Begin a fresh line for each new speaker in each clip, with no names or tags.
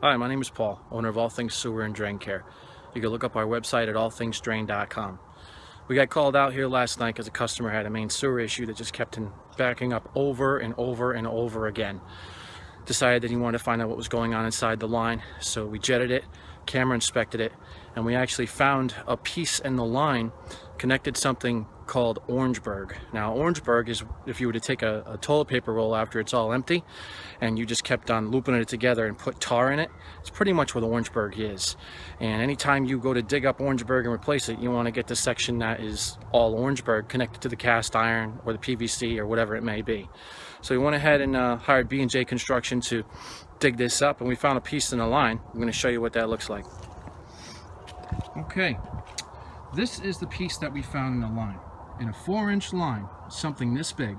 Hi, my name is Paul, owner of All Things Sewer and Drain Care. You can look up our website at allthingsdrain.com. We got called out here last night because a customer had a main sewer issue that just kept backing up over and over and over again. Decided that he wanted to find out what was going on inside the line, so we jetted it, camera inspected it, and we actually found a piece in the line connected something called Orangeburg. Now, Orangeburg is if you were to take a toilet paper roll after it's all empty and you just kept on looping it together and put tar in it, it's pretty much what Orangeburg is. And anytime you go to dig up Orangeburg and replace it, you want to get the section that is all Orangeburg connected to the cast iron or the PVC or whatever it may be. So we went ahead and hired B&J Construction to dig this up, and we found a piece in the line. I'm going to show you what that looks like. Okay, this is the piece that we found in the line. In a 4-inch line, something this big.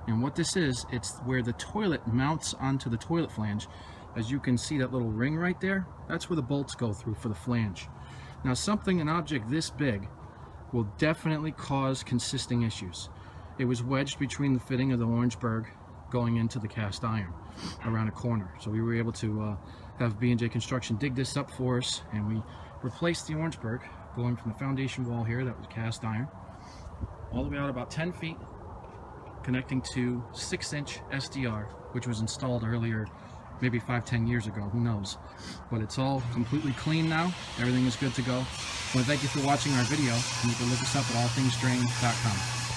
And what this is, it's where the toilet mounts onto the toilet flange. As you can see, that little ring right there, that's where the bolts go through for the flange. Now, an object this big will definitely cause consisting issues. It was wedged between the fitting of the Orangeburg going into the cast iron around a corner. So we were able to have B&J Construction dig this up for us, and we replaced the Orangeburg going from the foundation wall here that was cast iron all the way out about 10 feet, connecting to 6-inch SDR, which was installed earlier, maybe 5-10 years ago, who knows. But it's all completely clean now. Everything is good to go. I want to thank you for watching our video, and you can look us up at allthingsdrain.com.